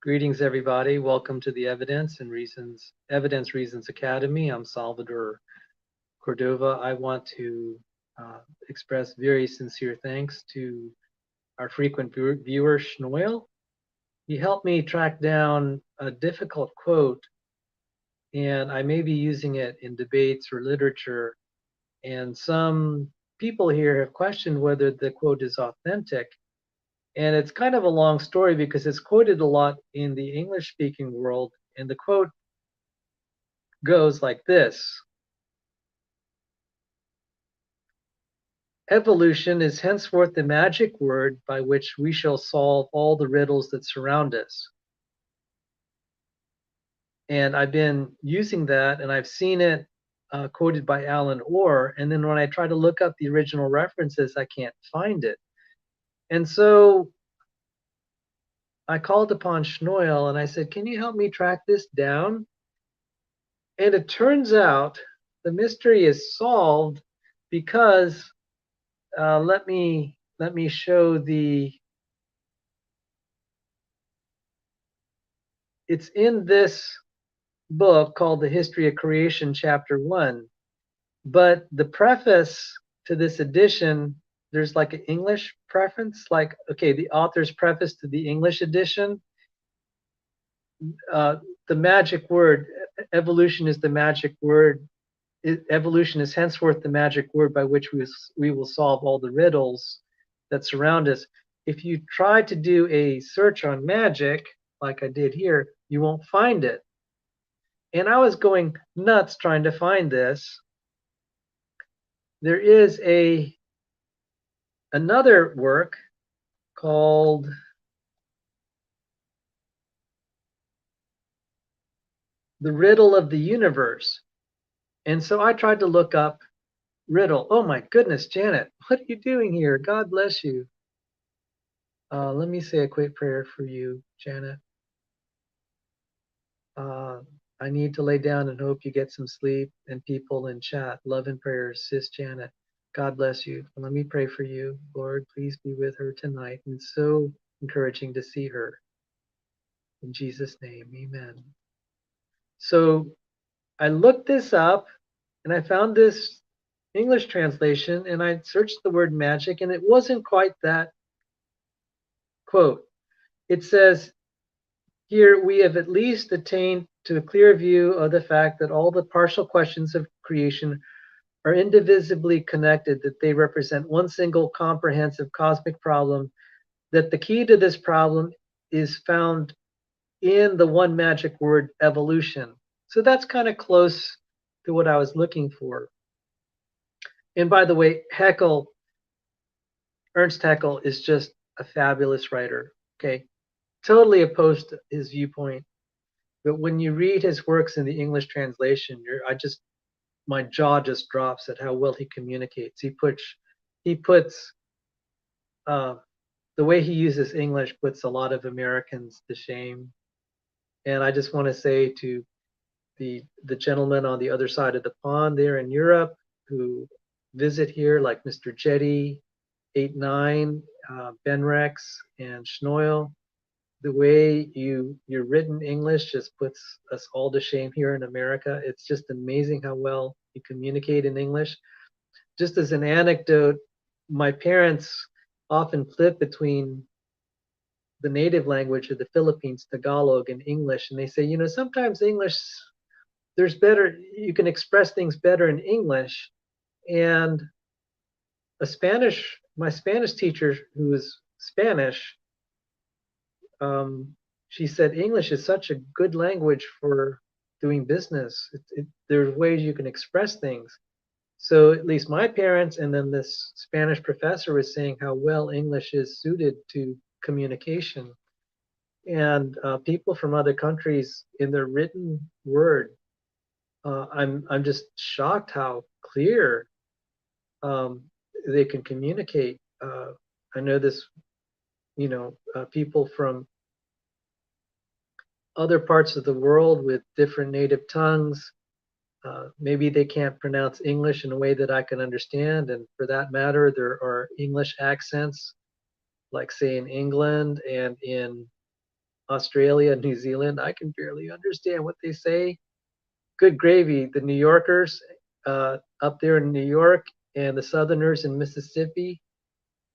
Greetings, everybody. Welcome to the Evidence Reasons Academy. I'm Salvador Cordova. I want to express very sincere thanks to our frequent viewer, Schneule. He helped me track down a difficult quote, and I may be using it in debates or literature. And some people here have questioned whether the quote is authentic. And it's kind of a long story because it's quoted a lot in the English speaking world. And the quote goes like this: Evolution is henceforth the magic word by which we shall solve all the riddles that surround us. And I've been using that, and I've seen it quoted by Alan Orr. And then when I try to look up the original references, I can't find it. And so I called upon Schneule and I said, "Can you help me track this down?" And it turns out the mystery is solved because let me show it's in this book called The History of Creation, Chapter 1. But the preface to this edition, there's like an English preface, like, okay, the author's preface to the English edition. The magic word, evolution is the magic word. Evolution is henceforth the magic word by which we will solve all the riddles that surround us. If you try to do a search on magic, like I did here, you won't find it. And I was going nuts trying to find this. There is another work called The Riddle of the Universe. And so I tried to look up riddle. Oh my goodness, Janet, what are you doing here? God bless you. Let me say a quick prayer for you, Janet. I need to lay down and hope you get some sleep. And people in chat, love and prayers, Sis Janet. God bless you. Let me pray for you. Lord, please be with her tonight. And it's so encouraging to see her. In Jesus' name, amen. So I looked this up and I found this English translation and I searched the word magic and it wasn't quite that quote. It says, here we have at least attained to a clear view of the fact that all the partial questions of creation are indivisibly connected, that they represent one single comprehensive cosmic problem, that the key to this problem is found in the one magic word, evolution. So that's kind of close to what I was looking for. And by the way, Haeckel, Ernst Haeckel, is just a fabulous writer. Okay, totally opposed to his viewpoint. But when you read his works in the English translation, my jaw just drops at how well he communicates. He puts the way he uses English puts a lot of Americans to shame. And I just want to say to the gentlemen on the other side of the pond there in Europe who visit here, like Mr. Jetty, 89, Ben Rex, and Schneule, the way your written English just puts us all to shame here in America. It's just amazing how well you communicate in English. Just as an anecdote, my parents often flip between the native language of the Philippines, Tagalog, and English, and they say, sometimes English, you can express things better in English. And my Spanish teacher, who is Spanish, she said English is such a good language for doing business. There's ways you can express things. So at least my parents and then this Spanish professor was saying how well English is suited to communication. And people from other countries in their written word, I'm just shocked how clear they can communicate. I know this, people from other parts of the world with different native tongues. Maybe they can't pronounce English in a way that I can understand. And for that matter, there are English accents, like say in England and in Australia, New Zealand, I can barely understand what they say. Good gravy, the New Yorkers up there in New York and the Southerners in Mississippi.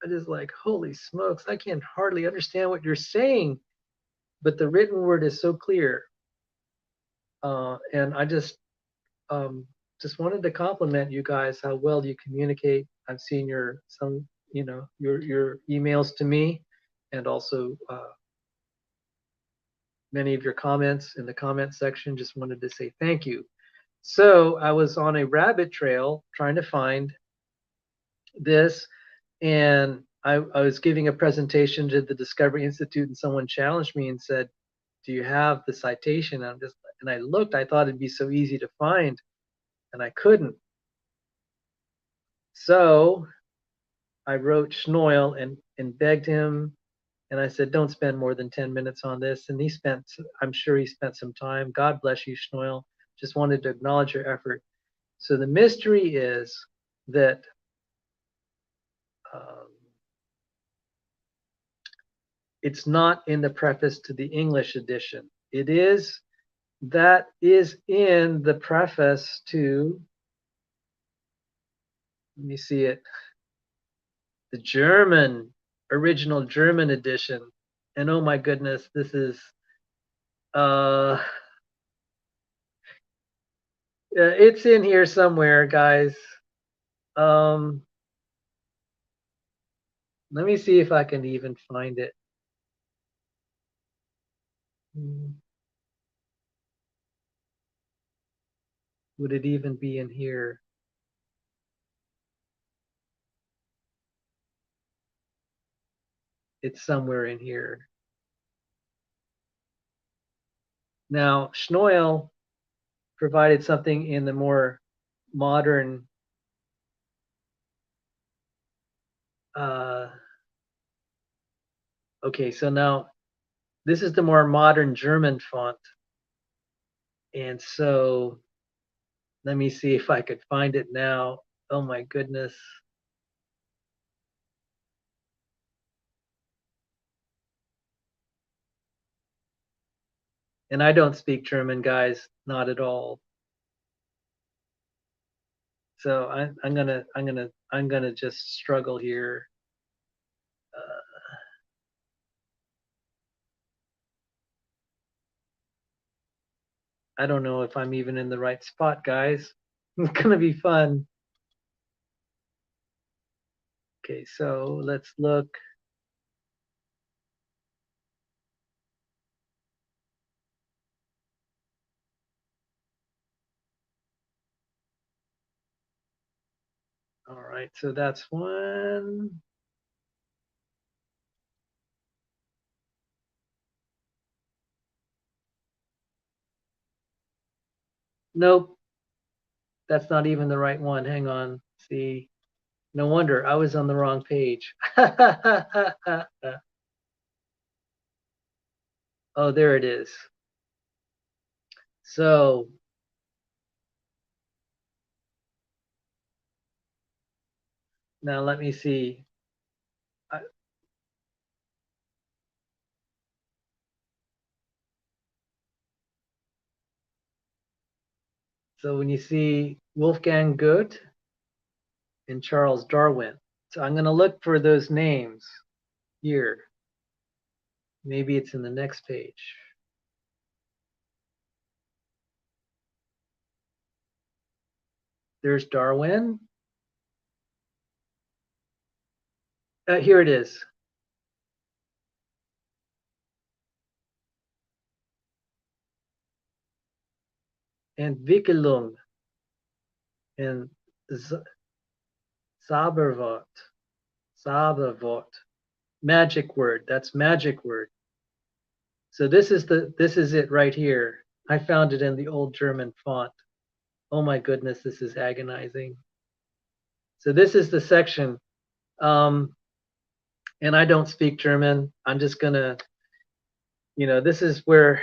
I just like, holy smokes, I can hardly understand what you're saying, but the written word is so clear. And I just wanted to compliment you guys how well you communicate. I've seen your emails to me, and also many of your comments in the comment section. Just wanted to say thank you. So I was on a rabbit trail trying to find this, and I was giving a presentation to the Discovery Institute, and someone challenged me and said, "Do you have the citation?" And I looked. I thought it'd be so easy to find, and I couldn't. So I wrote Schneule and begged him, and I said, "Don't spend more than 10 minutes on this." And I'm sure he spent some time. God bless you, Schneule. Just wanted to acknowledge your effort. So the mystery is that um, it's not in the preface to the English edition. That is in the preface to, let me see it, the original German edition. And oh my goodness, this is, uh, it's in here somewhere, guys. Um, Let me see if I can even find it. Would it even be in here? It's somewhere in here. Now, Schneule provided something in the more modern, okay, so now this is the more modern German font. And so let me see if I could find it now. Oh my goodness. And I don't speak German, guys, not at all. So I'm gonna just struggle here. I don't know if I'm even in the right spot, guys. It's gonna be fun. Okay, so let's look. All right, so that's one. Nope, that's not even the right one. Hang on. See, no wonder I was on the wrong page. Oh, there it is. So now let me see. So when you see Wolfgang Goethe and Charles Darwin, so I'm going to look for those names here. Maybe it's in the next page. There's Darwin. Here it is. Entwicklung and Zauberwort. Zauberwort. Magic word. That's magic word. So this is it right here. I found it in the old German font. Oh my goodness, this is agonizing. So this is the section. And I don't speak German. I'm just gonna, this is where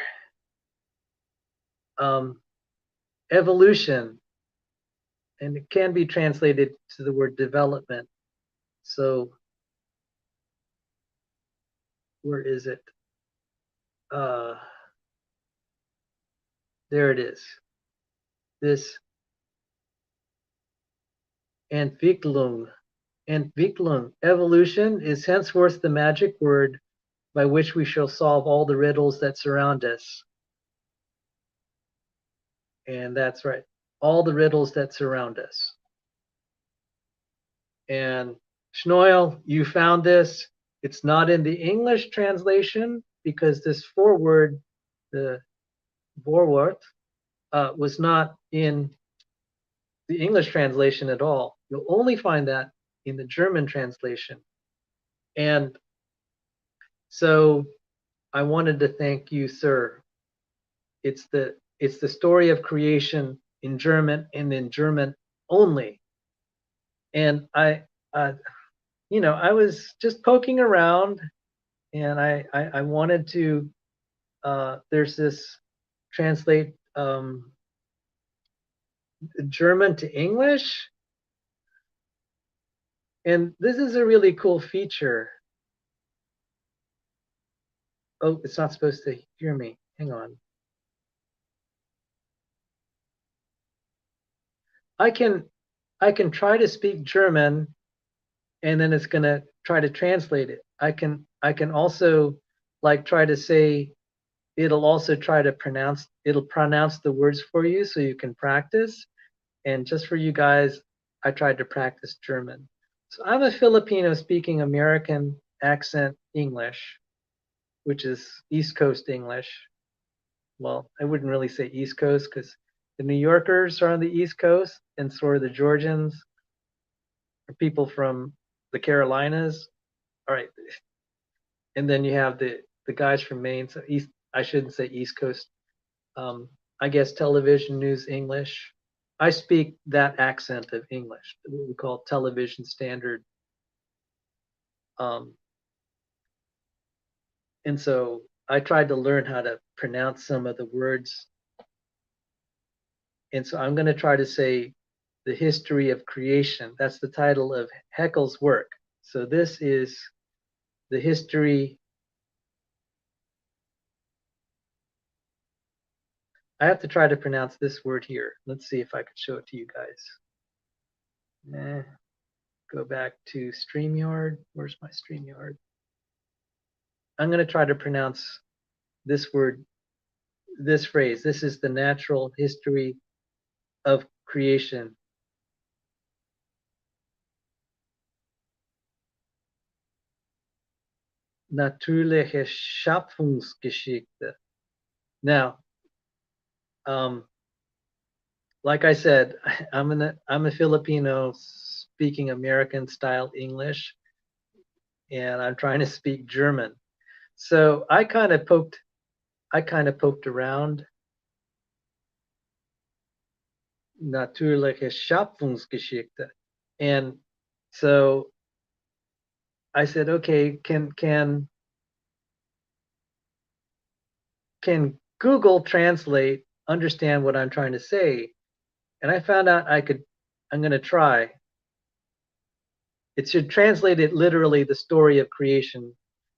evolution, and it can be translated to the word development. So where is it? uh, there it is. This Entwicklung. Entwicklung. Evolution is henceforth the magic word by which we shall solve all the riddles that surround us. And that's right. All the riddles that surround us. And Schneule, you found this. It's not in the English translation because this foreword, the Vorwort, was not in the English translation at all. You'll only find that in the German translation. And so I wanted to thank you, sir. It's the story of creation in German and in German only. And I was just poking around, and I wanted to. There's this translate German to English, and this is a really cool feature. Oh, it's not supposed to hear me. Hang on. I can I can try to speak German, and then it's gonna try to translate it. I can also like try to say, it'll also try to pronounce the words for you so you can practice. And just for you guys, I tried to practice German. So I'm a Filipino speaking American accent English, which is East Coast English. Well, I wouldn't really say East Coast because the New Yorkers are on the East Coast, and so are the Georgians, or people from the Carolinas. All right, and then you have the guys from Maine. So East, I shouldn't say East Coast. Um, I guess television news English. I speak that accent of English, what we call television standard. Um, and so I tried to learn how to pronounce some of the words. And so I'm going to try to say the history of creation. That's the title of Haeckel's work. So this is the history. I have to try to pronounce this word here. Let's see if I can show it to you guys. Go back to StreamYard. Where's my StreamYard? I'm going to try to pronounce this word, this phrase. This is the natural history of creation. Natürliche Schöpfungsgeschichte. Now, like I said, I'm a Filipino speaking American style English, and I'm trying to speak German. So I kind of poked around. Natürliche Schöpfungsgeschichte. And so I said, okay, can Google Translate understand what I'm trying to say? And I found out I'm going to try. It should translate it literally, the story of creation.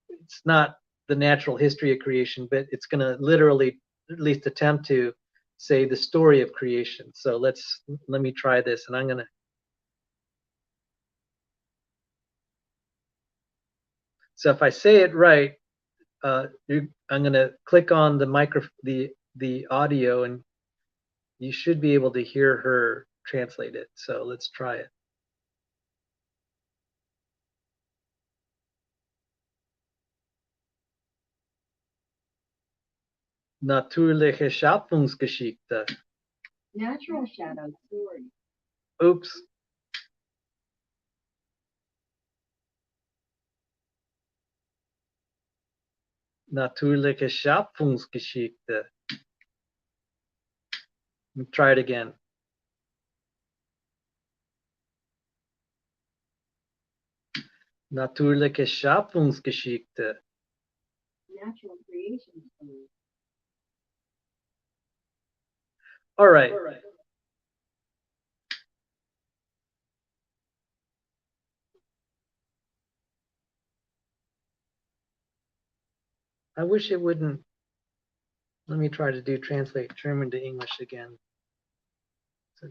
It's not the natural history of creation, but it's going to literally, at least attempt to say the story of creation. So let me try this, and I'm going to. So if I say it right, I'm going to click on the audio, and you should be able to hear her translate it. So let's try it. Natürliche Schöpfungsgeschichte. Natural shadow story. Oops. Natürliche Schöpfungsgeschichte. Try it again. Natürliche Schöpfungsgeschichte. Natural creation story. All right. I wish it wouldn't Let me try to translate German to English again. So,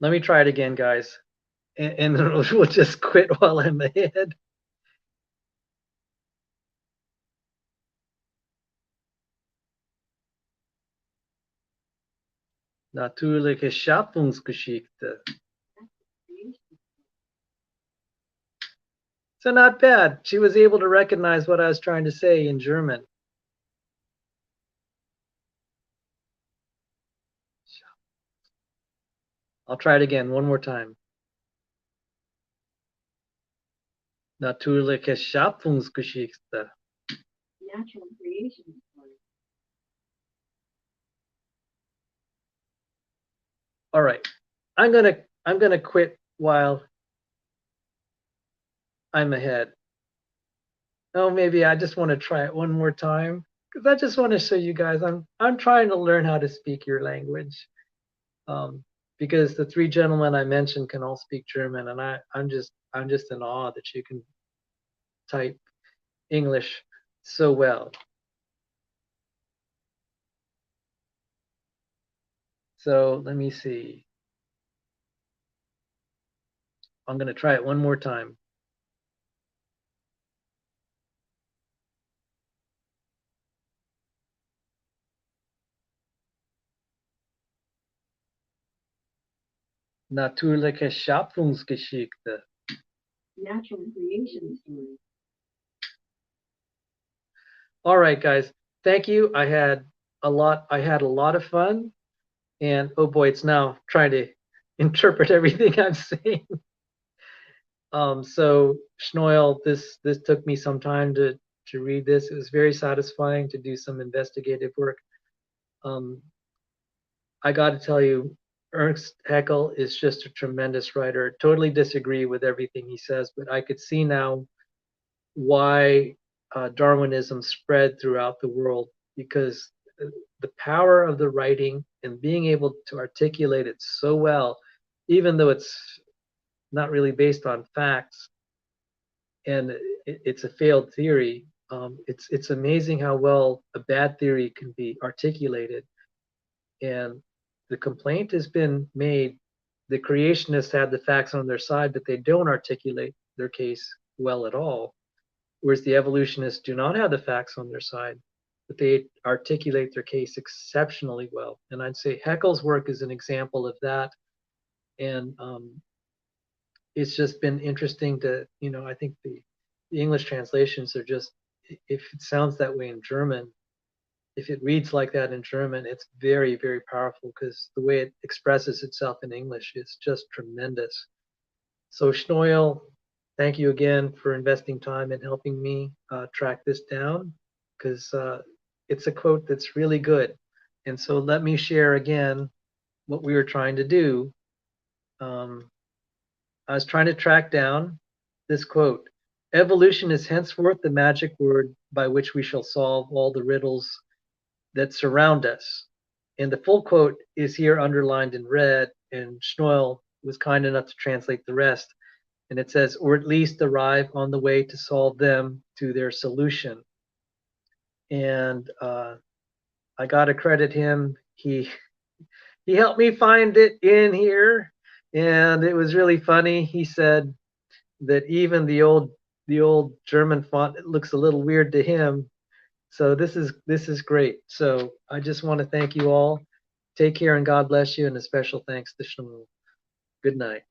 let me try it again, guys, and then we'll just quit while I'm ahead. Natürliche Schöpfungsgeschichte. So not bad. She was able to recognize what I was trying to say in German. I'll try it again one more time. Natürliche Schöpfungsgeschichte. Natural creation story. All right. I'm gonna quit while I'm ahead. Oh, maybe I just want to try it one more time because I just want to show you guys I'm trying to learn how to speak your language. Because the three gentlemen I mentioned can all speak German, and I'm just in awe that you can type English so well. So let me see. I'm gonna try it one more time. Natürliche Schöpfungsgeschichte. Natural creation story. All right, guys. Thank you. I had a lot of fun, and oh boy, it's now trying to interpret everything I'm saying. So Schneule, this took me some time to read this. It was very satisfying to do some investigative work. Um, I got to tell you, Ernst Haeckel is just a tremendous writer. Totally disagree with everything he says, but I could see now why Darwinism spread throughout the world because the power of the writing and being able to articulate it so well, even though it's not really based on facts and it's a failed theory. It's amazing how well a bad theory can be articulated. And the complaint has been made the creationists had the facts on their side, but they don't articulate their case well at all. Whereas the evolutionists do not have the facts on their side, but they articulate their case exceptionally well. And I'd say Haeckel's work is an example of that. And it's just been interesting to, I think the English translations are just, if it sounds that way in German, if it reads like that in German, it's very, very powerful because the way it expresses itself in English is just tremendous. So Schneule, thank you again for investing time and helping me track this down because it's a quote that's really good. And so let me share again what we were trying to do. I was trying to track down this quote. Evolution is henceforth the magic word by which we shall solve all the riddles that surround us. And the full quote is here underlined in red, and Schneule was kind enough to translate the rest. And it says, or at least arrive on the way to solve them to their solution. And I got to credit him. He helped me find it in here, and it was really funny. He said that even the old German font it looks a little weird to him. So this is great. So I just want to thank you all. Take care and God bless you, and a special thanks to Shmuel. Good night.